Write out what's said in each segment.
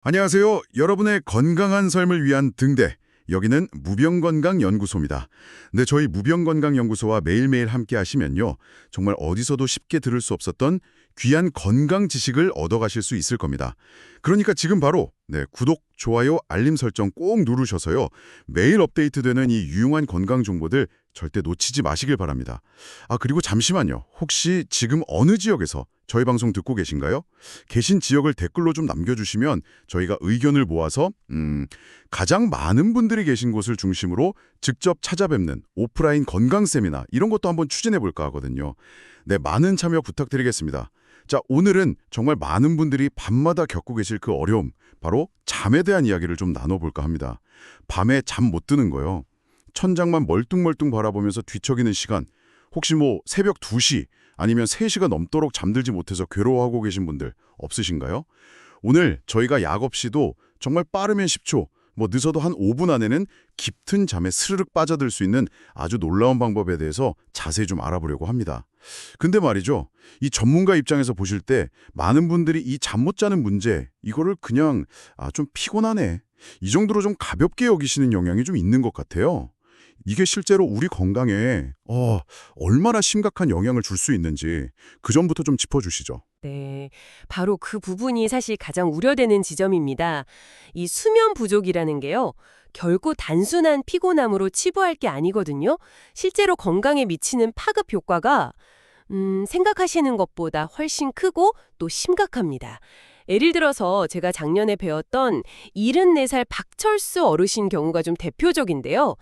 안녕하세요. 여러분의 건강한 삶을 위한 등대. 여기는 무병건강연구소입니다. 네, 저희 무병건강연구소와 매일매일 함께 하시면요. 정말 어디서도 쉽게 들을 수 없었던 귀한 건강 지식을 얻어가실 수 있을 겁니다. 그러니까 지금 바로 구독, 좋아요, 알림 설정 꼭 누르셔서요. 매일 업데이트되는 이 유용한 건강 정보들 절대 놓치지 마시길 바랍니다. 그리고 잠시만요. 혹시 지금 어느 지역에서 저희 방송 듣고 계신가요? 계신 지역을 댓글로 좀 남겨주시면 저희가 의견을 모아서 가장 많은 분들이 계신 곳을 중심으로 직접 찾아뵙는 오프라인 건강 세미나 이런 것도 한번 추진해볼까 하거든요. 네, 많은 참여 부탁드리겠습니다. 자, 오늘은 정말 많은 분들이 밤마다 겪고 계실 그 어려움, 바로 잠에 대한 이야기를 좀 나눠볼까 합니다. 밤에 잠 못 드는 거요. 천장만 멀뚱멀뚱 바라보면서 뒤척이는 시간, 혹시 새벽 2시 아니면 3시가 넘도록 잠들지 못해서 괴로워하고 계신 분들 없으신가요? 오늘 저희가 약 없이도 정말 빠르면 10초, 늦어도 한 5분 안에는 깊은 잠에 스르륵 빠져들 수 있는 아주 놀라운 방법에 대해서 자세히 좀 알아보려고 합니다. 근데 말이죠. 이 전문가 입장에서 보실 때 많은 분들이 이 잠 못 자는 문제, 이거를 그냥 좀 피곤하네, 이 정도로 좀 가볍게 여기시는 영향이 좀 있는 것 같아요. 이게 실제로 우리 건강에 얼마나 심각한 영향을 줄 수 있는지 그 점부터 좀 짚어주시죠. 네, 바로 그 부분이 사실 가장 우려되는 지점입니다. 이 수면 부족이라는 게요, 결코 단순한 피곤함으로 치부할 게 아니거든요. 실제로 건강에 미치는 파급 효과가 생각하시는 것보다 훨씬 크고 또 심각합니다. 예를 들어서 제가 작년에 배웠던 74살 박철수 어르신 경우가 좀 대표적인데요.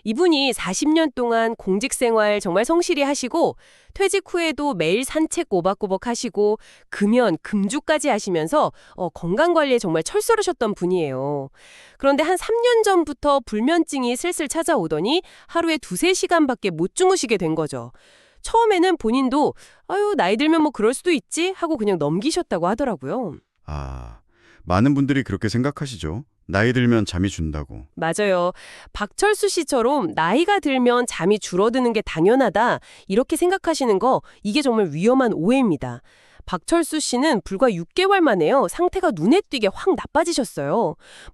이분이 40년 동안 공직 생활 정말 성실히 하시고 퇴직 후에도 매일 산책 꼬박꼬박 하시고 금연, 금주까지 하시면서 건강 관리에 정말 철저하셨던 분이에요. 그런데 한 3년 전부터 불면증이 슬슬 찾아오더니 하루에 2~3시간밖에 못 주무시게 된 거죠. 처음에는 본인도 나이 들면 그럴 수도 있지 하고 그냥 넘기셨다고 하더라고요. 많은 분들이 그렇게 생각하시죠. 나이 들면 잠이 준다고. 맞아요. 박철수 씨처럼 나이가 들면 잠이 줄어드는 게 당연하다, 이렇게 생각하시는 거, 이게 정말 위험한 오해입니다. 박철수 씨는 불과 6개월 만에요, 상태가 눈에 띄게 확 나빠지셨어요.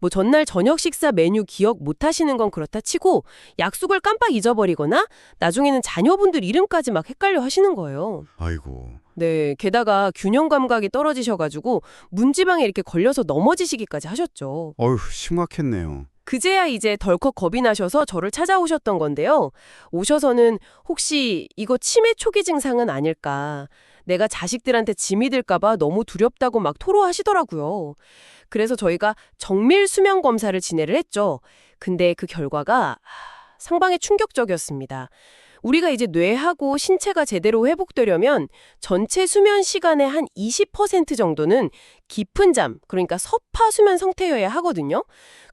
전날 저녁 식사 메뉴 기억 못 하시는 건 그렇다 치고 약속을 깜빡 잊어버리거나 나중에는 자녀분들 이름까지 막 헷갈려 하시는 거예요. 아이고. 네, 게다가 균형 감각이 떨어지셔가지고 문지방에 이렇게 걸려서 넘어지시기까지 하셨죠. 어휴, 심각했네요. 그제야 이제 덜컥 겁이 나셔서 저를 찾아오셨던 건데요. 오셔서는 혹시 이거 치매 초기 증상은 아닐까, 내가 자식들한테 짐이 될까봐 너무 두렵다고 막 토로하시더라고요. 그래서 저희가 정밀 수면 검사를 진행을 했죠. 근데 그 결과가 상당히 충격적이었습니다. 우리가 이제 뇌하고 신체가 제대로 회복되려면 전체 수면 시간의 한 20% 정도는 깊은 잠, 그러니까 서파 수면 상태여야 하거든요.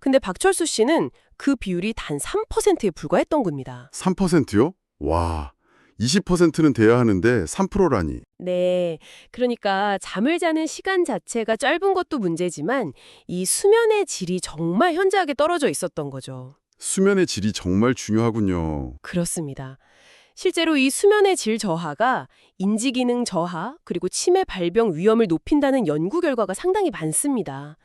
근데 박철수 씨는 그 비율이 단 3%에 불과했던 겁니다. 3%요? 와, 20%는 돼야 하는데 3%라니. 네, 그러니까 잠을 자는 시간 자체가 짧은 것도 문제지만 이 수면의 질이 정말 현저하게 떨어져 있었던 거죠. 수면의 질이 정말 중요하군요. 그렇습니다. 실제로 이 수면의 질 저하가 인지기능 저하, 그리고 치매 발병 위험을 높인다는 연구 결과가 상당히 많습니다.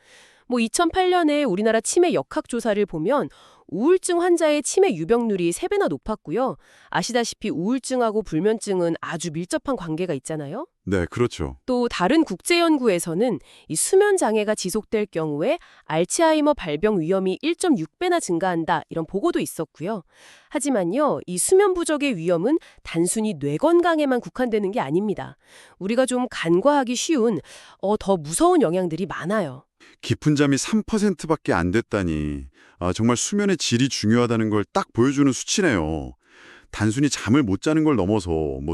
2008년에 우리나라 치매 역학조사를 보면 우울증 환자의 치매 유병률이 3배나 높았고요. 아시다시피 우울증하고 불면증은 아주 밀접한 관계가 있잖아요. 네, 그렇죠. 또 다른 국제 연구에서는 이 수면 장애가 지속될 경우에 알츠하이머 발병 위험이 1.6배나 증가한다, 이런 보고도 있었고요. 하지만요, 이 수면 부족의 위험은 단순히 뇌 건강에만 국한되는 게 아닙니다. 우리가 좀 간과하기 쉬운 더 무서운 영향들이 많아요. 깊은 잠이 3%밖에 안 됐다니. 정말 수면의 질이 중요하다는 걸 딱 보여주는 수치네요. 단순히 잠을 못 자는 걸 넘어서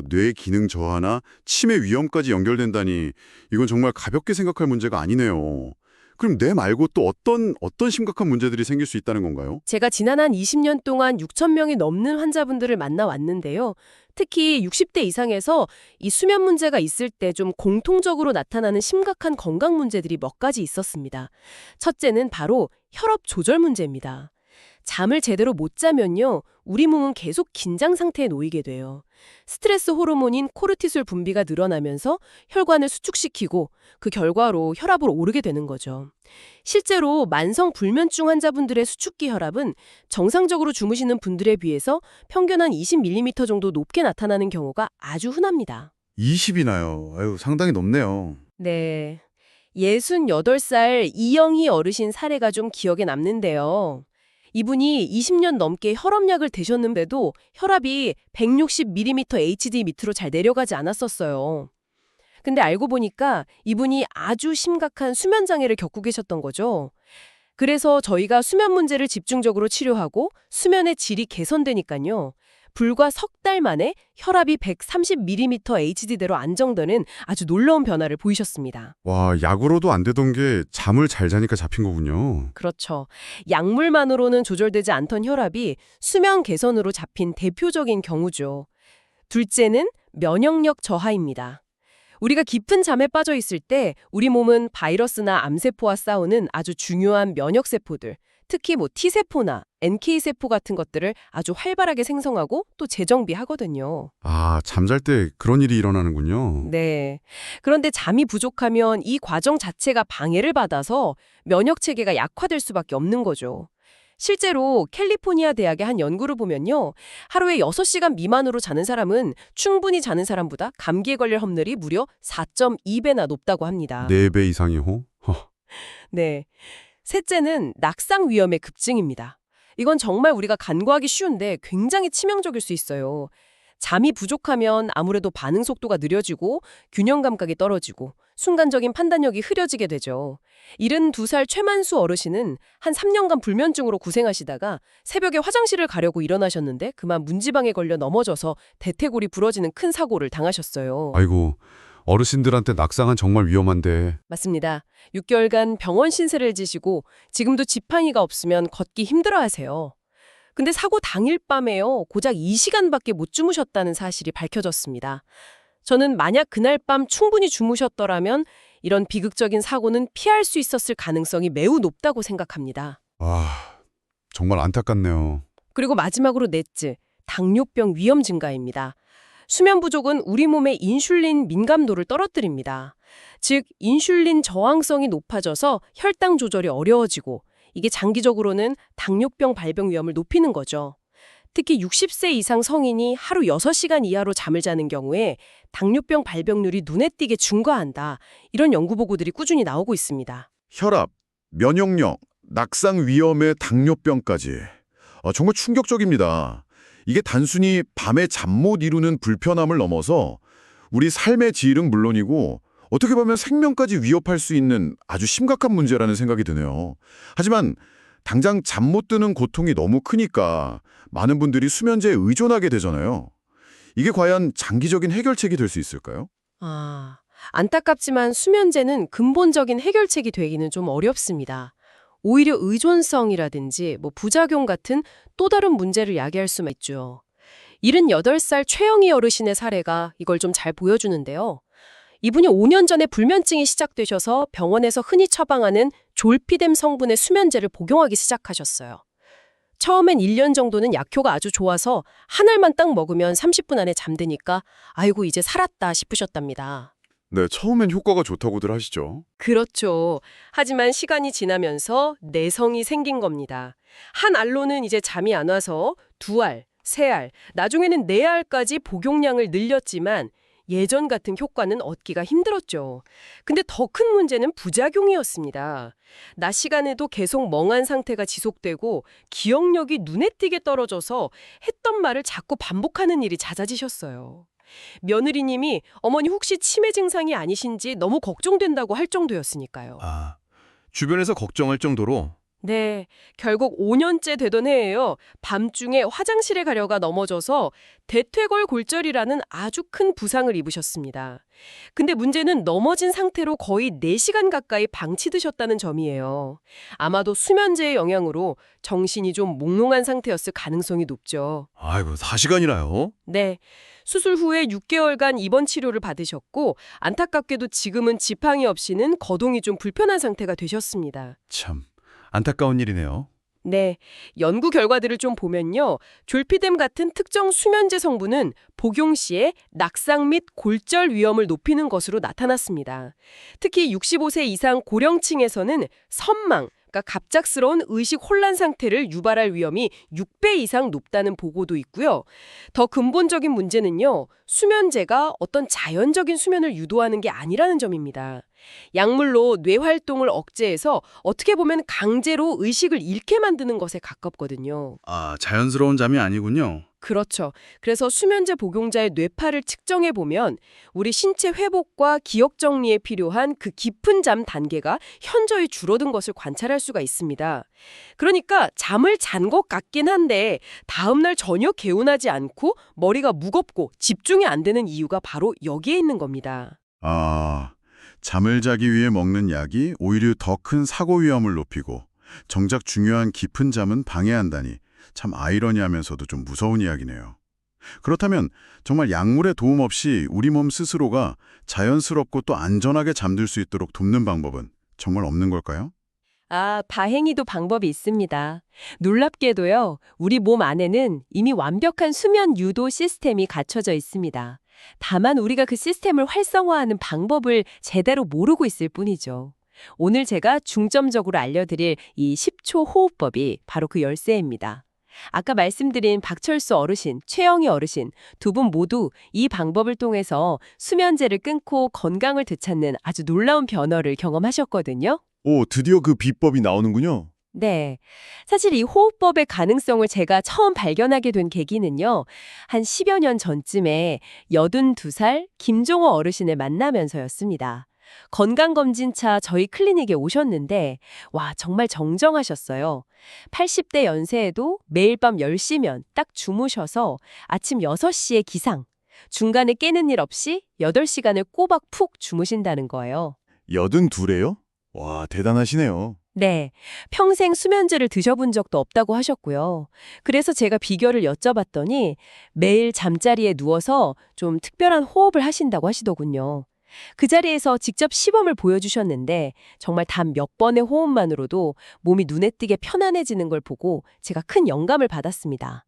뇌 기능 저하나 치매 위험까지 연결된다니, 이건 정말 가볍게 생각할 문제가 아니네요. 그럼 뇌 말고 또 어떤 심각한 문제들이 생길 수 있다는 건가요? 제가 지난 한 20년 동안 6천 명이 넘는 환자분들을 만나왔는데요. 특히 60대 이상에서 이 수면 문제가 있을 때 좀 공통적으로 나타나는 심각한 건강 문제들이 몇 가지 있었습니다. 첫째는 바로 혈압 조절 문제입니다. 잠을 제대로 못 자면요, 우리 몸은 계속 긴장 상태에 놓이게 돼요. 스트레스 호르몬인 코르티솔 분비가 늘어나면서 혈관을 수축시키고 그 결과로 혈압을 오르게 되는 거죠. 실제로 만성 불면증 환자분들의 수축기 혈압은 정상적으로 주무시는 분들에 비해서 평균 한 20mm 정도 높게 나타나는 경우가 아주 흔합니다. 20이나요. 아유, 상당히 높네요. 네. 68살 이영희 어르신 사례가 좀 기억에 남는데요. 이분이 20년 넘게 혈압약을 드셨는데도 혈압이 160mm HD 밑으로 잘 내려가지 않았었어요. 근데 알고 보니까 이분이 아주 심각한 수면 장애를 겪고 계셨던 거죠. 그래서 저희가 수면 문제를 집중적으로 치료하고 수면의 질이 개선되니까요. 불과 석 달 만에 혈압이 130mm HD대로 안정되는 아주 놀라운 변화를 보이셨습니다. 와, 약으로도 안 되던 게 잠을 잘 자니까 잡힌 거군요. 그렇죠. 약물만으로는 조절되지 않던 혈압이 수면 개선으로 잡힌 대표적인 경우죠. 둘째는 면역력 저하입니다. 우리가 깊은 잠에 빠져 있을 때 우리 몸은 바이러스나 암세포와 싸우는 아주 중요한 면역세포들, 특히 T세포나 NK세포 같은 것들을 아주 활발하게 생성하고 또 재정비하거든요. 아, 잠잘 때 그런 일이 일어나는군요. 네. 그런데 잠이 부족하면 이 과정 자체가 방해를 받아서 면역체계가 약화될 수밖에 없는 거죠. 실제로 캘리포니아 대학의 한 연구를 보면요. 하루에 6시간 미만으로 자는 사람은 충분히 자는 사람보다 감기에 걸릴 확률이 무려 4.2배나 높다고 합니다. 4배 이상이요? 네. 셋째는 낙상 위험의 급증입니다. 이건 정말 우리가 간과하기 쉬운데 굉장히 치명적일 수 있어요. 잠이 부족하면 아무래도 반응 속도가 느려지고 균형 감각이 떨어지고 순간적인 판단력이 흐려지게 되죠. 72살 최만수 어르신은 한 3년간 불면증으로 고생하시다가 새벽에 화장실을 가려고 일어나셨는데 그만 문지방에 걸려 넘어져서 대퇴골이 부러지는 큰 사고를 당하셨어요. 아이고, 어르신들한테 낙상은 정말 위험한데. 맞습니다. 6개월간 병원 신세를 지시고 지금도 지팡이가 없으면 걷기 힘들어하세요. 근데 사고 당일 밤에요. 고작 2시간밖에 못 주무셨다는 사실이 밝혀졌습니다. 저는 만약 그날 밤 충분히 주무셨더라면 이런 비극적인 사고는 피할 수 있었을 가능성이 매우 높다고 생각합니다. 와, 정말 안타깝네요. 그리고 마지막으로 넷째, 당뇨병 위험 증가입니다. 수면 부족은 우리 몸의 인슐린 민감도를 떨어뜨립니다. 즉, 인슐린 저항성이 높아져서 혈당 조절이 어려워지고 이게 장기적으로는 당뇨병 발병 위험을 높이는 거죠. 특히 60세 이상 성인이 하루 6시간 이하로 잠을 자는 경우에 당뇨병 발병률이 눈에 띄게 증가한다. 이런 연구 보고들이 꾸준히 나오고 있습니다. 혈압, 면역력, 낙상 위험에 당뇨병까지. 정말 충격적입니다. 이게 단순히 밤에 잠 못 이루는 불편함을 넘어서 우리 삶의 질은 물론이고 어떻게 보면 생명까지 위협할 수 있는 아주 심각한 문제라는 생각이 드네요. 하지만 당장 잠 못 드는 고통이 너무 크니까 많은 분들이 수면제에 의존하게 되잖아요. 이게 과연 장기적인 해결책이 될 수 있을까요? 안타깝지만 수면제는 근본적인 해결책이 되기는 좀 어렵습니다. 오히려 의존성이라든지 부작용 같은 또 다른 문제를 야기할 수만 있죠. 78살 최영희 어르신의 사례가 이걸 좀 잘 보여주는데요. 이분이 5년 전에 불면증이 시작되셔서 병원에서 흔히 처방하는 졸피뎀 성분의 수면제를 복용하기 시작하셨어요. 처음엔 1년 정도는 약효가 아주 좋아서 한 알만 딱 먹으면 30분 안에 잠드니까 아이고 이제 살았다 싶으셨답니다. 네, 처음엔 효과가 좋다고들 하시죠. 그렇죠. 하지만 시간이 지나면서 내성이 생긴 겁니다. 한 알로는 이제 잠이 안 와서 2알, 3알, 나중에는 4알까지 복용량을 늘렸지만 예전 같은 효과는 얻기가 힘들었죠. 근데 더 큰 문제는 부작용이었습니다. 낮 시간에도 계속 멍한 상태가 지속되고 기억력이 눈에 띄게 떨어져서 했던 말을 자꾸 반복하는 일이 잦아지셨어요. 며느리님이 어머니 혹시 치매 증상이 아니신지 너무 걱정된다고 할 정도였으니까요. 주변에서 걱정할 정도로. 네, 결국 5년째 되던 해에요. 밤중에 화장실에 가려가 넘어져서 대퇴골 골절이라는 아주 큰 부상을 입으셨습니다. 근데 문제는 넘어진 상태로 거의 4시간 가까이 방치드셨다는 점이에요. 아마도 수면제의 영향으로 정신이 좀 몽롱한 상태였을 가능성이 높죠. 아이고, 4시간이나요? 네. 수술 후에 6개월간 입원 치료를 받으셨고 안타깝게도 지금은 지팡이 없이는 거동이 좀 불편한 상태가 되셨습니다. 참, 안타까운 일이네요. 네, 연구 결과들을 좀 보면요. 졸피뎀 같은 특정 수면제 성분은 복용 시에 낙상 및 골절 위험을 높이는 것으로 나타났습니다. 특히 65세 이상 고령층에서는 선망, 그러니까 갑작스러운 의식 혼란 상태를 유발할 위험이 6배 이상 높다는 보고도 있고요. 더 근본적인 문제는요. 수면제가 어떤 자연적인 수면을 유도하는 게 아니라는 점입니다. 약물로 뇌 활동을 억제해서 어떻게 보면 강제로 의식을 잃게 만드는 것에 가깝거든요. 아, 자연스러운 잠이 아니군요. 그렇죠. 그래서 수면제 복용자의 뇌파를 측정해 보면 우리 신체 회복과 기억 정리에 필요한 그 깊은 잠 단계가 현저히 줄어든 것을 관찰할 수가 있습니다. 그러니까 잠을 잔 것 같긴 한데 다음날 전혀 개운하지 않고 머리가 무겁고 집중이 안 되는 이유가 바로 여기에 있는 겁니다. 아, 잠을 자기 위해 먹는 약이 오히려 더 큰 사고 위험을 높이고 정작 중요한 깊은 잠은 방해한다니 참 아이러니하면서도 좀 무서운 이야기네요. 그렇다면 정말 약물의 도움 없이 우리 몸 스스로가 자연스럽고 또 안전하게 잠들 수 있도록 돕는 방법은 정말 없는 걸까요? 다행히도 방법이 있습니다. 놀랍게도요, 우리 몸 안에는 이미 완벽한 수면 유도 시스템이 갖춰져 있습니다. 다만 우리가 그 시스템을 활성화하는 방법을 제대로 모르고 있을 뿐이죠. 오늘 제가 중점적으로 알려드릴 이 10초 호흡법이 바로 그 열쇠입니다. 아까 말씀드린 박철수 어르신, 최영희 어르신 두 분 모두 이 방법을 통해서 수면제를 끊고 건강을 되찾는 아주 놀라운 변화를 경험하셨거든요. 오, 드디어 그 비법이 나오는군요. 네. 사실 이 호흡법의 가능성을 제가 처음 발견하게 된 계기는요. 한 10여 년 전쯤에 82살 김종호 어르신을 만나면서였습니다. 건강검진차 저희 클리닉에 오셨는데 와 정말 정정하셨어요. 80대 연세에도 매일 밤 10시면 딱 주무셔서 아침 6시에 기상, 중간에 깨는 일 없이 8시간을 꼬박 푹 주무신다는 거예요. 82래요? 와, 대단하시네요. 네, 평생 수면제를 드셔본 적도 없다고 하셨고요. 그래서 제가 비결을 여쭤봤더니 매일 잠자리에 누워서 좀 특별한 호흡을 하신다고 하시더군요. 그 자리에서 직접 시범을 보여주셨는데 정말 단 몇 번의 호흡만으로도 몸이 눈에 띄게 편안해지는 걸 보고 제가 큰 영감을 받았습니다.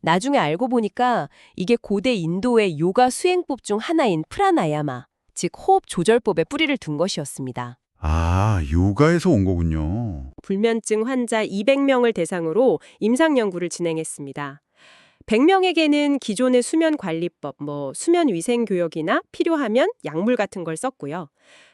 나중에 알고 보니까 이게 고대 인도의 요가 수행법 중 하나인 프라나야마, 즉 호흡 조절법에 뿌리를 둔 것이었습니다. 아, 요가에서 온 거군요. 불면증 환자 200명을 대상으로 임상 연구를 진행했습니다. 100명에게는 기존의 수면 관리법, 수면 위생 교육이나 필요하면 약물 같은 걸 썼고요.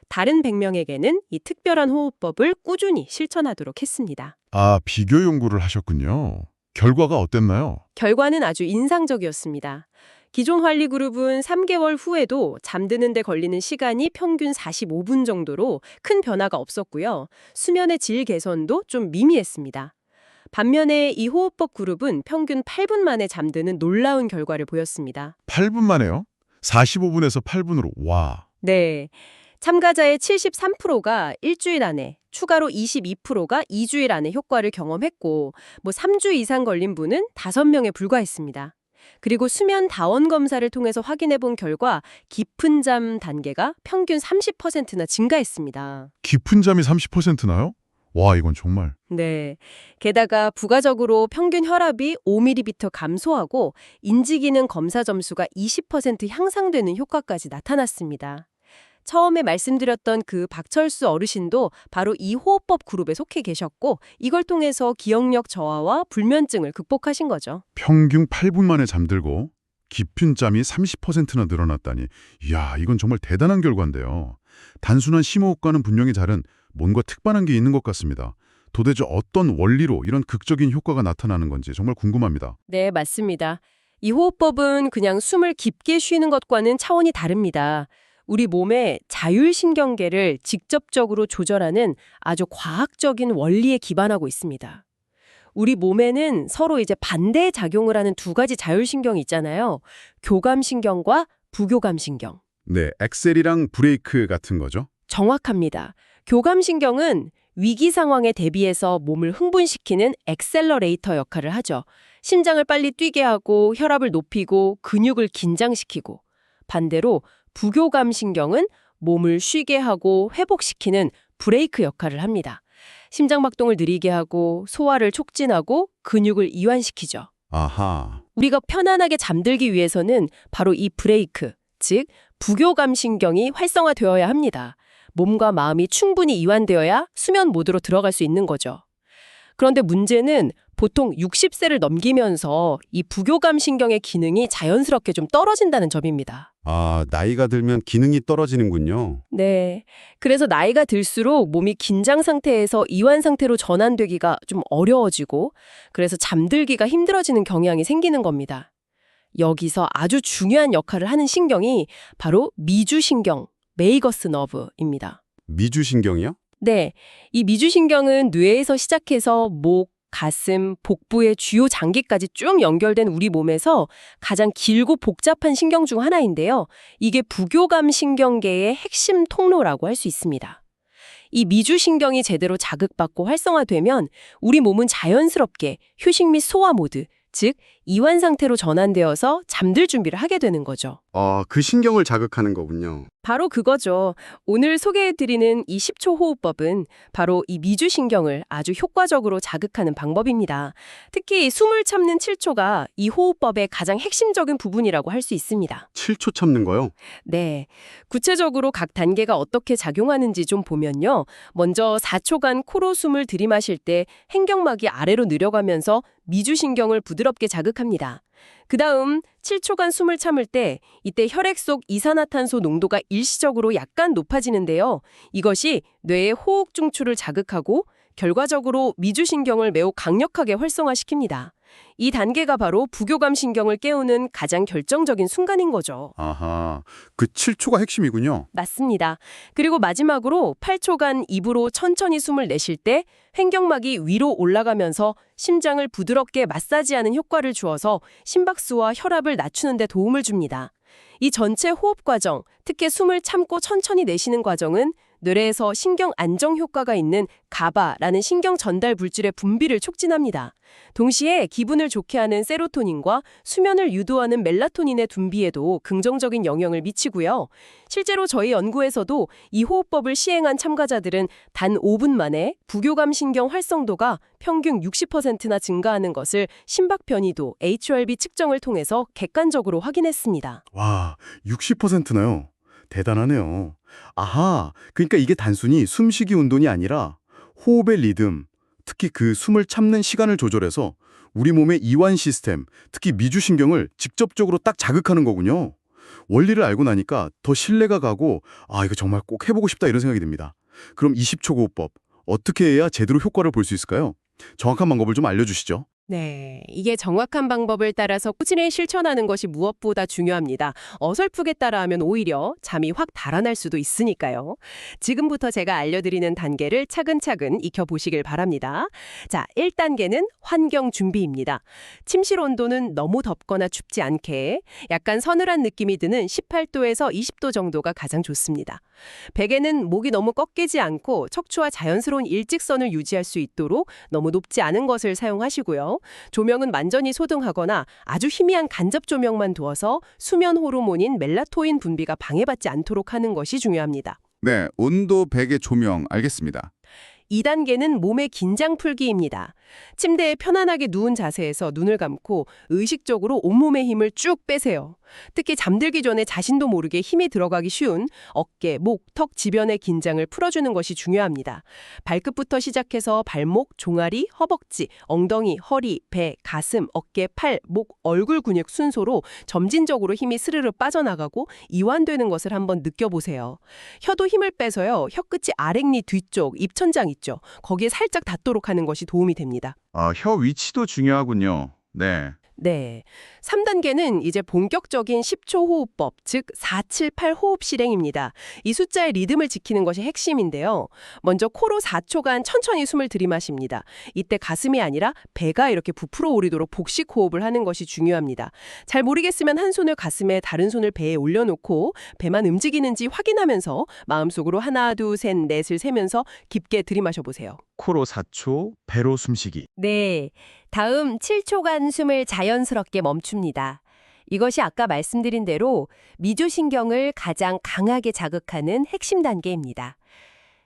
다른 100명에게는 이 특별한 호흡법을 꾸준히 실천하도록 했습니다. 아, 비교 연구를 하셨군요. 결과가 어땠나요? 결과는 아주 인상적이었습니다. 기존 관리 그룹은 3개월 후에도 잠드는 데 걸리는 시간이 평균 45분 정도로 큰 변화가 없었고요. 수면의 질 개선도 좀 미미했습니다. 반면에 이 호흡법 그룹은 평균 8분 만에 잠드는 놀라운 결과를 보였습니다. 8분 만에요? 45분에서 8분으로. 와. 네. 참가자의 73%가 일주일 안에, 추가로 22%가 2주일 안에 효과를 경험했고, 3주 이상 걸린 분은 5명에 불과했습니다. 그리고 수면 다원 검사를 통해서 확인해 본 결과 깊은 잠 단계가 평균 30%나 증가했습니다. 깊은 잠이 30%나요? 와, 이건 정말. 네. 게다가 부가적으로 평균 혈압이 5ml 감소하고 인지기능 검사 점수가 20% 향상되는 효과까지 나타났습니다. 처음에 말씀드렸던 그 박철수 어르신도 바로 이 호흡법 그룹에 속해 계셨고 이걸 통해서 기억력 저하와 불면증을 극복하신 거죠. 평균 8분 만에 잠들고 깊은 잠이 30%나 늘어났다니. 이야, 이건 정말 대단한 결과인데요. 단순한 심호흡과는 분명히 다른 뭔가 특별한 게 있는 것 같습니다. 도대체 어떤 원리로 이런 극적인 효과가 나타나는 건지 정말 궁금합니다. 네, 맞습니다. 이 호흡법은 그냥 숨을 깊게 쉬는 것과는 차원이 다릅니다. 우리 몸의 자율신경계를 직접적으로 조절하는 아주 과학적인 원리에 기반하고 있습니다. 우리 몸에는 서로 이제 반대 작용을 하는 두 가지 자율신경이 있잖아요. 교감신경과 부교감신경. 네, 엑셀이랑 브레이크 같은 거죠? 정확합니다. 교감신경은 위기 상황에 대비해서 몸을 흥분시키는 엑셀러레이터 역할을 하죠. 심장을 빨리 뛰게 하고 혈압을 높이고 근육을 긴장시키고. 반대로 부교감신경은 몸을 쉬게 하고 회복시키는 브레이크 역할을 합니다. 심장박동을 느리게 하고 소화를 촉진하고 근육을 이완시키죠. 아하. 우리가 편안하게 잠들기 위해서는 바로 이 브레이크, 즉 부교감 신경이 활성화되어야 합니다. 몸과 마음이 충분히 이완되어야 수면 모드로 들어갈 수 있는 거죠. 그런데 문제는 보통 60세를 넘기면서 이 부교감 신경의 기능이 자연스럽게 좀 떨어진다는 점입니다. 아, 나이가 들면 기능이 떨어지는군요. 네. 그래서 나이가 들수록 몸이 긴장 상태에서 이완 상태로 전환되기가 좀 어려워지고 그래서 잠들기가 힘들어지는 경향이 생기는 겁니다. 여기서 아주 중요한 역할을 하는 신경이 바로 미주신경, 메이거스 너브입니다. 미주신경이요? 네. 이 미주신경은 뇌에서 시작해서 목, 가슴, 복부의 주요 장기까지 쭉 연결된 우리 몸에서 가장 길고 복잡한 신경 중 하나인데요. 이게 부교감 신경계의 핵심 통로라고 할 수 있습니다. 이 미주신경이 제대로 자극받고 활성화되면 우리 몸은 자연스럽게 휴식 및 소화 모드, 즉 이완 상태로 전환되어서 잠들 준비를 하게 되는 거죠. 그 신경을 자극하는 거군요. 바로 그거죠. 오늘 소개해드리는 이 10초 호흡법은 바로 이 미주신경을 아주 효과적으로 자극하는 방법입니다. 특히 숨을 참는 7초가 이 호흡법의 가장 핵심적인 부분이라고 할 수 있습니다. 7초 참는 거요? 네. 구체적으로 각 단계가 어떻게 작용하는지 좀 보면요. 먼저 4초간 코로 숨을 들이마실 때 행경막이 아래로 내려가면서 미주신경을 부드럽게 자극합니다. 그 다음 7초간 숨을 참을 때 이때 혈액 속 이산화탄소 농도가 일시적으로 약간 높아지는데요. 이것이 뇌의 호흡 중추를 자극하고 결과적으로 미주신경을 매우 강력하게 활성화시킵니다. 이 단계가 바로 부교감 신경을 깨우는 가장 결정적인 순간인 거죠. 아하, 그 7초가 핵심이군요. 맞습니다. 그리고 마지막으로 8초간 입으로 천천히 숨을 내쉴 때 횡격막이 위로 올라가면서 심장을 부드럽게 마사지하는 효과를 주어서 심박수와 혈압을 낮추는 데 도움을 줍니다. 이 전체 호흡 과정, 특히 숨을 참고 천천히 내쉬는 과정은 뇌에서 신경 안정 효과가 있는 가바라는 신경 전달 물질의 분비를 촉진합니다. 동시에 기분을 좋게 하는 세로토닌과 수면을 유도하는 멜라토닌의 분비에도 긍정적인 영향을 미치고요. 실제로 저희 연구에서도 이 호흡법을 시행한 참가자들은 단 5분 만에 부교감 신경 활성도가 평균 60%나 증가하는 것을 심박 변이도 HRV 측정을 통해서 객관적으로 확인했습니다. 와, 60%나요? 대단하네요. 아하, 그러니까 이게 단순히 숨쉬기 운동이 아니라 호흡의 리듬, 특히 그 숨을 참는 시간을 조절해서 우리 몸의 이완 시스템, 특히 미주신경을 직접적으로 딱 자극하는 거군요. 원리를 알고 나니까 더 신뢰가 가고 이거 정말 꼭 해보고 싶다 이런 생각이 듭니다. 그럼 20초 호흡법, 어떻게 해야 제대로 효과를 볼 수 있을까요? 정확한 방법을 좀 알려주시죠. 네, 이게 정확한 방법을 따라서 꾸준히 실천하는 것이 무엇보다 중요합니다. 어설프게 따라하면 오히려 잠이 확 달아날 수도 있으니까요. 지금부터 제가 알려드리는 단계를 차근차근 익혀보시길 바랍니다. 자, 1단계는 환경 준비입니다. 침실 온도는 너무 덥거나 춥지 않게 약간 서늘한 느낌이 드는 18도에서 20도 정도가 가장 좋습니다. 베개는 목이 너무 꺾이지 않고 척추와 자연스러운 일직선을 유지할 수 있도록 너무 높지 않은 것을 사용하시고요. 조명은 완전히 소등하거나 아주 희미한 간접 조명만 두어서 수면 호르몬인 멜라토닌 분비가 방해받지 않도록 하는 것이 중요합니다. 네, 온도, 베개, 조명 알겠습니다. 2단계는 몸의 긴장 풀기입니다. 침대에 편안하게 누운 자세에서 눈을 감고 의식적으로 온몸의 힘을 쭉 빼세요. 특히 잠들기 전에 자신도 모르게 힘이 들어가기 쉬운 어깨, 목, 턱 지변의 긴장을 풀어주는 것이 중요합니다. 발끝부터 시작해서 발목, 종아리, 허벅지, 엉덩이, 허리, 배, 가슴, 어깨, 팔, 목, 얼굴 근육 순서로 점진적으로 힘이 스르르 빠져나가고 이완되는 것을 한번 느껴보세요. 혀도 힘을 빼서요. 혀끝이 아랫니 뒤쪽, 입천장 있죠. 거기에 살짝 닿도록 하는 것이 도움이 됩니다. 혀 위치도 중요하군요. 네. 네. 3단계는 이제 본격적인 10초 호흡법, 즉 478 호흡 실행입니다. 이 숫자의 리듬을 지키는 것이 핵심인데요. 먼저 코로 4초간 천천히 숨을 들이마십니다. 이때 가슴이 아니라 배가 이렇게 부풀어 오르도록 복식 호흡을 하는 것이 중요합니다. 잘 모르겠으면 한 손을 가슴에 다른 손을 배에 올려놓고 배만 움직이는지 확인하면서 마음속으로 하나, 둘, 셋, 넷을 세면서 깊게 들이마셔보세요. 코로 4초, 배로 숨쉬기. 네. 다음 7초간 숨을 자연스럽게 멈춥니다. 이것이 아까 말씀드린 대로 미주신경을 가장 강하게 자극하는 핵심 단계입니다.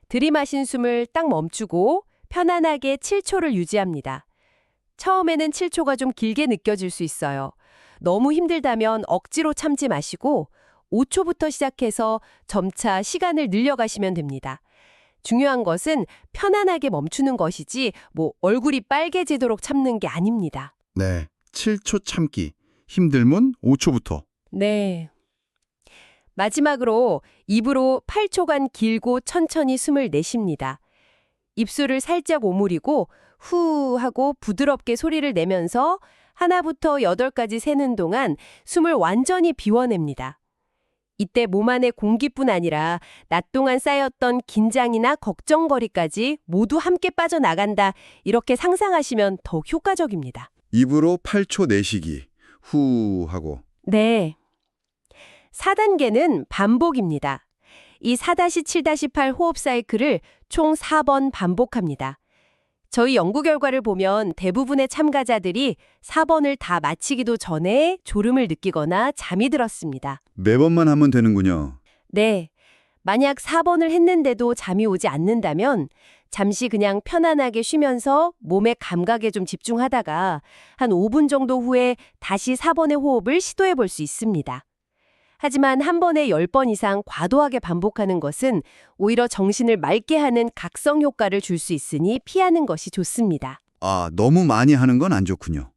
들이마신 숨을 딱 멈추고 편안하게 7초를 유지합니다. 처음에는 7초가 좀 길게 느껴질 수 있어요. 너무 힘들다면 억지로 참지 마시고 5초부터 시작해서 점차 시간을 늘려가시면 됩니다. 중요한 것은 편안하게 멈추는 것이지 얼굴이 빨개지도록 참는 게 아닙니다. 네, 7초 참기. 힘들면 5초부터. 네. 마지막으로 입으로 8초간 길고 천천히 숨을 내쉽니다. 입술을 살짝 오므리고 후 하고 부드럽게 소리를 내면서 하나부터 8까지 세는 동안 숨을 완전히 비워냅니다. 이때 몸 안의 공기뿐 아니라 낮 동안 쌓였던 긴장이나 걱정거리까지 모두 함께 빠져나간다. 이렇게 상상하시면 더욱 효과적입니다. 입으로 8초 내쉬기. 후 하고. 네. 4단계는 반복입니다. 이 4-7-8 호흡 사이클을 총 4번 반복합니다. 저희 연구 결과를 보면 대부분의 참가자들이 4번을 다 마치기도 전에 졸음을 느끼거나 잠이 들었습니다. 매번만 하면 되는군요. 네. 만약 4번을 했는데도 잠이 오지 않는다면 잠시 그냥 편안하게 쉬면서 몸의 감각에 좀 집중하다가 한 5분 정도 후에 다시 4번의 호흡을 시도해 볼 수 있습니다. 하지만 한 번에 10번 이상 과도하게 반복하는 것은 오히려 정신을 맑게 하는 각성 효과를 줄 수 있으니 피하는 것이 좋습니다. 아, 너무 많이 하는 건 안 좋군요.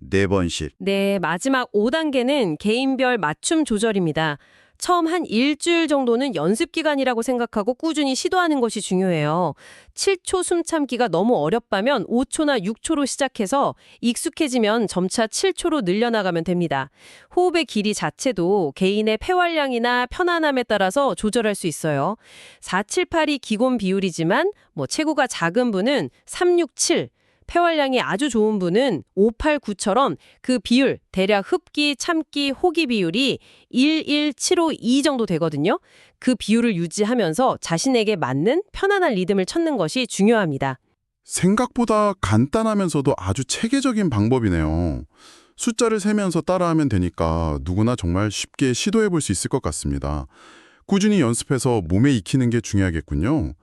4번씩. 네, 마지막 5단계는 개인별 맞춤 조절입니다. 처음 한 일주일 정도는 연습 기간이라고 생각하고 꾸준히 시도하는 것이 중요해요. 7초 숨 참기가 너무 어렵다면 5초나 6초로 시작해서 익숙해지면 점차 7초로 늘려나가면 됩니다. 호흡의 길이 자체도 개인의 폐활량이나 편안함에 따라서 조절할 수 있어요. 4-7-8이 기본 비율이지만 최고가 작은 분은 3-6-7, 폐활량이 아주 좋은 분은 5-8-9처럼 그 비율, 대략 흡기, 참기, 호기 비율이 1-1-7-5-2 정도 되거든요. 그 비율을 유지하면서 자신에게 맞는 편안한 리듬을 찾는 것이 중요합니다. 생각보다 간단하면서도 아주 체계적인 방법이네요. 숫자를 세면서 따라하면 되니까 누구나 정말 쉽게 시도해 볼 수 있을 것 같습니다. 꾸준히 연습해서 몸에 익히는 게 중요하겠군요.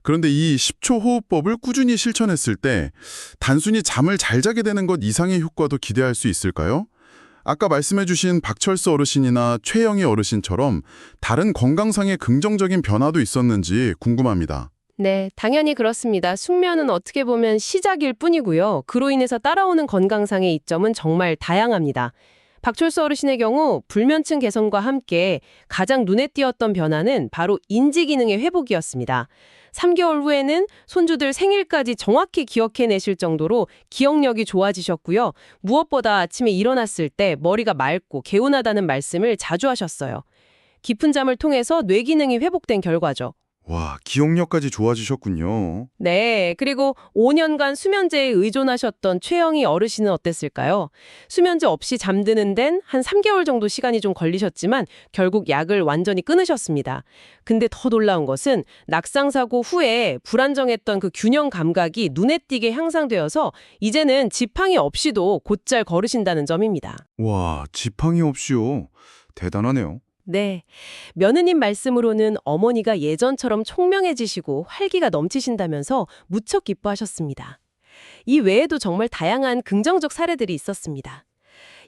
그런데 이 10초 호흡법을 꾸준히 실천했을 때 단순히 잠을 잘 자게 되는 것 이상의 효과도 기대할 수 있을까요? 아까 말씀해주신 박철수 어르신이나 최영희 어르신처럼 다른 건강상의 긍정적인 변화도 있었는지 궁금합니다. 네, 당연히 그렇습니다. 숙면은 어떻게 보면 시작일 뿐이고요. 그로 인해서 따라오는 건강상의 이점은 정말 다양합니다. 박철수 어르신의 경우 불면증 개선과 함께 가장 눈에 띄었던 변화는 바로 인지 기능의 회복이었습니다. 3개월 후에는 손주들 생일까지 정확히 기억해내실 정도로 기억력이 좋아지셨고요. 무엇보다 아침에 일어났을 때 머리가 맑고 개운하다는 말씀을 자주 하셨어요. 깊은 잠을 통해서 뇌 기능이 회복된 결과죠. 와, 기억력까지 좋아지셨군요. 네, 그리고 5년간 수면제에 의존하셨던 최영희 어르신은 어땠을까요? 수면제 없이 잠드는 데는 한 3개월 정도 시간이 좀 걸리셨지만 결국 약을 완전히 끊으셨습니다. 근데 더 놀라운 것은 낙상사고 후에 불안정했던 그 균형 감각이 눈에 띄게 향상되어서 이제는 지팡이 없이도 곧잘 걸으신다는 점입니다. 와, 지팡이 없이요. 대단하네요. 네. 며느님 말씀으로는 어머니가 예전처럼 총명해지시고 활기가 넘치신다면서 무척 기뻐하셨습니다. 이 외에도 정말 다양한 긍정적 사례들이 있었습니다.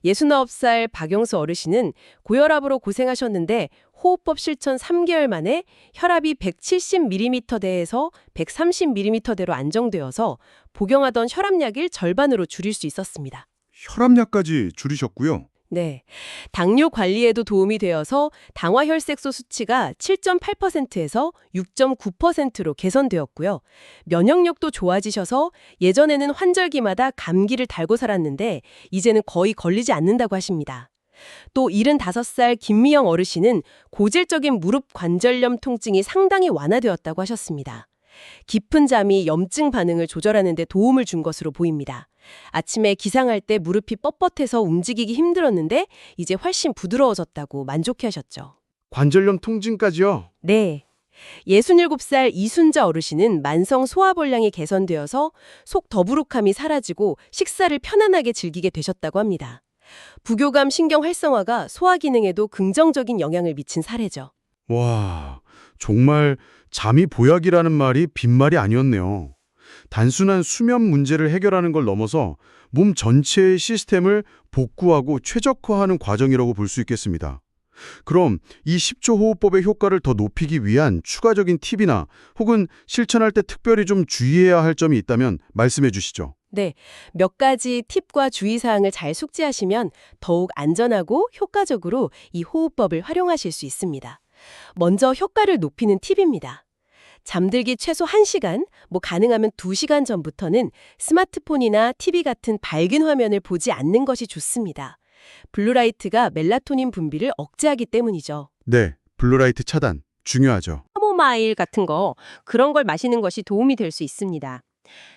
69살 박영수 어르신은 고혈압으로 고생하셨는데 호흡법 실천 3개월 만에 혈압이 170mm대에서 130mm대로 안정되어서 복용하던 혈압약을 절반으로 줄일 수 있었습니다. 혈압약까지 줄이셨고요. 네. 당뇨 관리에도 도움이 되어서 당화혈색소 수치가 7.8%에서 6.9%로 개선되었고요. 면역력도 좋아지셔서 예전에는 환절기마다 감기를 달고 살았는데 이제는 거의 걸리지 않는다고 하십니다. 또 75살 김미영 어르신은 고질적인 무릎 관절염 통증이 상당히 완화되었다고 하셨습니다. 깊은 잠이 염증 반응을 조절하는 데 도움을 준 것으로 보입니다. 아침에 기상할 때 무릎이 뻣뻣해서 움직이기 힘들었는데 이제 훨씬 부드러워졌다고 만족해하셨죠. 관절염 통증까지요? 네. 67살 이순자 어르신은 만성 소화불량이 개선되어서 속 더부룩함이 사라지고 식사를 편안하게 즐기게 되셨다고 합니다. 부교감 신경 활성화가 소화 기능에도 긍정적인 영향을 미친 사례죠. 와, 정말 잠이 보약이라는 말이 빈말이 아니었네요. 단순한 수면 문제를 해결하는 걸 넘어서 몸 전체의 시스템을 복구하고 최적화하는 과정이라고 볼 수 있겠습니다. 그럼 이 10초 호흡법의 효과를 더 높이기 위한 추가적인 팁이나 혹은 실천할 때 특별히 좀 주의해야 할 점이 있다면 말씀해 주시죠. 네, 몇 가지 팁과 주의사항을 잘 숙지하시면 더욱 안전하고 효과적으로 이 호흡법을 활용하실 수 있습니다. 먼저 효과를 높이는 팁입니다. 잠들기 최소 1시간, 가능하면 2시간 전부터는 스마트폰이나 TV 같은 밝은 화면을 보지 않는 것이 좋습니다. 블루라이트가 멜라토닌 분비를 억제하기 때문이죠. 네, 블루라이트 차단 중요하죠. 카모마일 같은 그런 걸 마시는 것이 도움이 될 수 있습니다.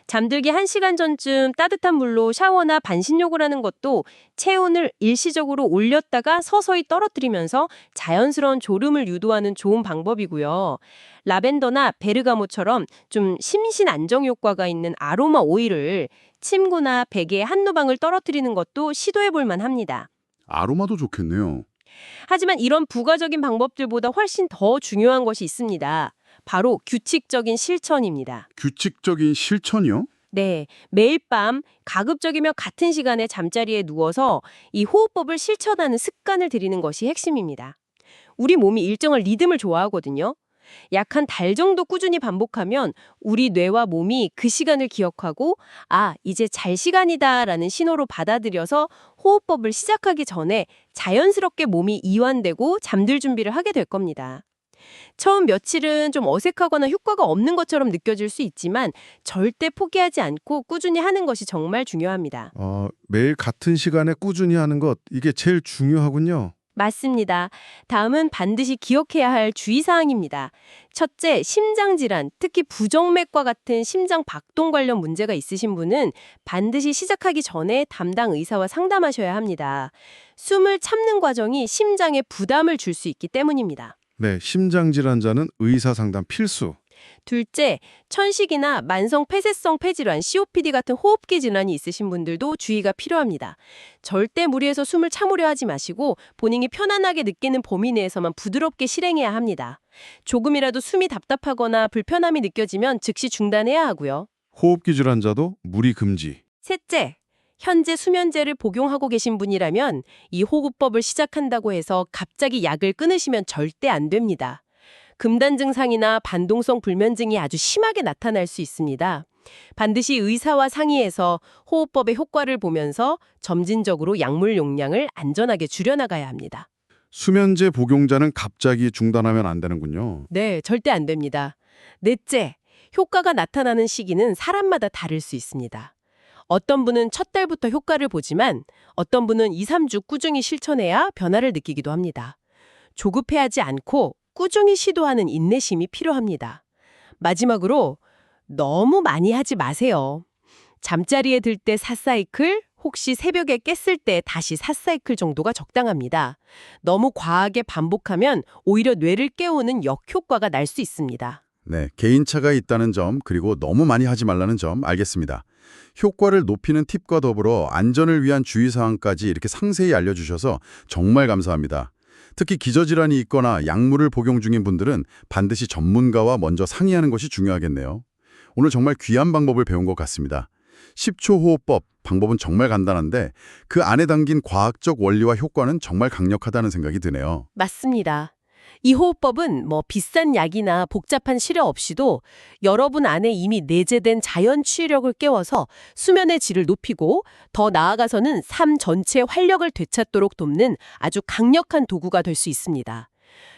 잠들기 1시간 전쯤 따뜻한 물로 샤워나 반신욕을 하는 것도 체온을 일시적으로 올렸다가 서서히 떨어뜨리면서 자연스러운 졸음을 유도하는 좋은 방법이고요. 라벤더나 베르가모처럼 좀 심신 안정 효과가 있는 아로마 오일을 침구나 베개에 한두 방울 떨어뜨리는 것도 시도해볼 만합니다. 아로마도 좋겠네요. 하지만 이런 부가적인 방법들보다 훨씬 더 중요한 것이 있습니다. 바로 규칙적인 실천입니다. 규칙적인 실천이요? 네, 매일 밤 가급적이면 같은 시간에 잠자리에 누워서 이 호흡법을 실천하는 습관을 들이는 것이 핵심입니다. 우리 몸이 일정한 리듬을 좋아하거든요. 약 한 달 정도 꾸준히 반복하면 우리 뇌와 몸이 그 시간을 기억하고 이제 잘 시간이다라는 신호로 받아들여서 호흡법을 시작하기 전에 자연스럽게 몸이 이완되고 잠들 준비를 하게 될 겁니다. 처음 며칠은 좀 어색하거나 효과가 없는 것처럼 느껴질 수 있지만 절대 포기하지 않고 꾸준히 하는 것이 정말 중요합니다. 매일 같은 시간에 꾸준히 하는 것, 이게 제일 중요하군요. 맞습니다. 다음은 반드시 기억해야 할 주의사항입니다. 첫째, 심장질환, 특히 부정맥과 같은 심장 박동 관련 문제가 있으신 분은 반드시 시작하기 전에 담당 의사와 상담하셔야 합니다. 숨을 참는 과정이 심장에 부담을 줄 수 있기 때문입니다. 네, 심장질환자는 의사 상담 필수. 둘째, 천식이나 만성 폐쇄성 폐질환, COPD 같은 호흡기 질환이 있으신 분들도 주의가 필요합니다. 절대 무리해서 숨을 참으려 하지 마시고 본인이 편안하게 느끼는 범위 내에서만 부드럽게 실행해야 합니다. 조금이라도 숨이 답답하거나 불편함이 느껴지면 즉시 중단해야 하고요. 호흡기 질환자도 무리 금지. 셋째, 현재 수면제를 복용하고 계신 분이라면 이 호흡법을 시작한다고 해서 갑자기 약을 끊으시면 절대 안 됩니다. 금단 증상이나 반동성 불면증이 아주 심하게 나타날 수 있습니다. 반드시 의사와 상의해서 호흡법의 효과를 보면서 점진적으로 약물 용량을 안전하게 줄여나가야 합니다. 수면제 복용자는 갑자기 중단하면 안 되는군요. 네, 절대 안 됩니다. 넷째, 효과가 나타나는 시기는 사람마다 다를 수 있습니다. 어떤 분은 첫 달부터 효과를 보지만 어떤 분은 2, 3주 꾸준히 실천해야 변화를 느끼기도 합니다. 조급해하지 않고 꾸준히 시도하는 인내심이 필요합니다. 마지막으로 너무 많이 하지 마세요. 잠자리에 들 때 4사이클, 혹시 새벽에 깼을 때 다시 4사이클 정도가 적당합니다. 너무 과하게 반복하면 오히려 뇌를 깨우는 역효과가 날 수 있습니다. 네, 개인차가 있다는 점, 그리고 너무 많이 하지 말라는 점 알겠습니다. 효과를 높이는 팁과 더불어 안전을 위한 주의사항까지 이렇게 상세히 알려주셔서 정말 감사합니다. 특히 기저질환이 있거나 약물을 복용 중인 분들은 반드시 전문가와 먼저 상의하는 것이 중요하겠네요. 오늘 정말 귀한 방법을 배운 것 같습니다. 10초 호흡법, 방법은 정말 간단한데 그 안에 담긴 과학적 원리와 효과는 정말 강력하다는 생각이 드네요. 맞습니다. 이 호흡법은 비싼 약이나 복잡한 치료 없이도 여러분 안에 이미 내재된 자연 치유력을 깨워서 수면의 질을 높이고 더 나아가서는 삶 전체의 활력을 되찾도록 돕는 아주 강력한 도구가 될 수 있습니다.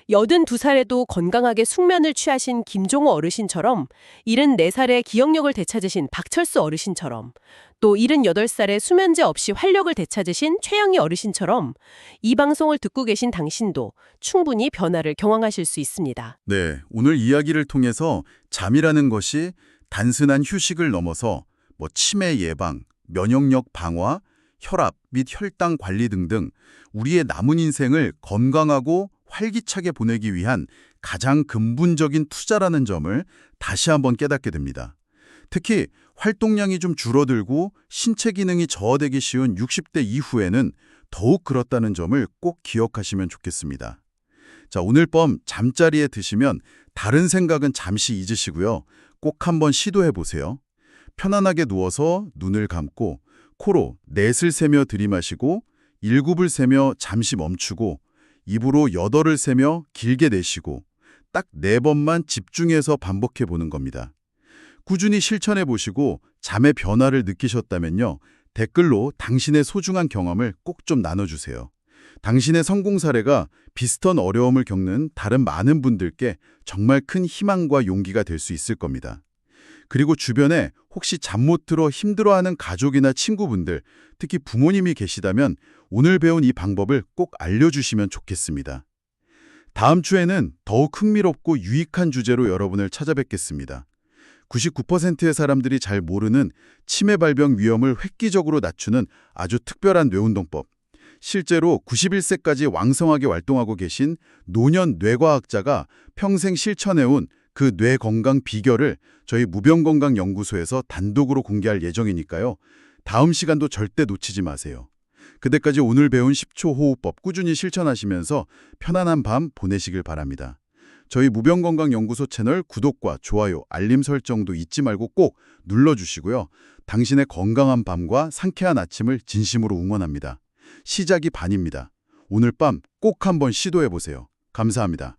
82살에도 건강하게 숙면을 취하신 김종호 어르신처럼 74살에 기억력을 되찾으신 박철수 어르신처럼 또 78살에 수면제 없이 활력을 되찾으신 최영희 어르신처럼 이 방송을 듣고 계신 당신도 충분히 변화를 경험하실 수 있습니다. 네, 오늘 이야기를 통해서 잠이라는 것이 단순한 휴식을 넘어서 치매 예방, 면역력 강화, 혈압 및 혈당 관리 등등 우리의 남은 인생을 건강하고 활기차게 보내기 위한 가장 근본적인 투자라는 점을 다시 한번 깨닫게 됩니다. 특히 활동량이 좀 줄어들고 신체 기능이 저하되기 쉬운 60대 이후에는 더욱 그렇다는 점을 꼭 기억하시면 좋겠습니다. 자, 오늘 밤 잠자리에 드시면 다른 생각은 잠시 잊으시고요. 꼭 한번 시도해 보세요. 편안하게 누워서 눈을 감고 코로 넷을 세며 들이마시고 일곱을 세며 잠시 멈추고 입으로 여덟을 세며 길게 내쉬고 딱 4번만 집중해서 반복해 보는 겁니다. 꾸준히 실천해 보시고 잠의 변화를 느끼셨다면요. 댓글로 당신의 소중한 경험을 꼭 좀 나눠주세요. 당신의 성공 사례가 비슷한 어려움을 겪는 다른 많은 분들께 정말 큰 희망과 용기가 될 수 있을 겁니다. 그리고 주변에 혹시 잠 못 들어 힘들어하는 가족이나 친구분들, 특히 부모님이 계시다면 오늘 배운 이 방법을 꼭 알려주시면 좋겠습니다. 다음 주에는 더욱 흥미롭고 유익한 주제로 여러분을 찾아뵙겠습니다. 99%의 사람들이 잘 모르는 치매 발병 위험을 획기적으로 낮추는 아주 특별한 뇌운동법. 실제로 91세까지 왕성하게 활동하고 계신 노년 뇌과학자가 평생 실천해온 그 뇌 건강 비결을 저희 무병건강연구소에서 단독으로 공개할 예정이니까요. 다음 시간도 절대 놓치지 마세요. 그때까지 오늘 배운 10초 호흡법 꾸준히 실천하시면서 편안한 밤 보내시길 바랍니다. 저희 무병건강연구소 채널 구독과 좋아요, 알림 설정도 잊지 말고 꼭 눌러주시고요. 당신의 건강한 밤과 상쾌한 아침을 진심으로 응원합니다. 시작이 반입니다. 오늘 밤 꼭 한번 시도해보세요. 감사합니다.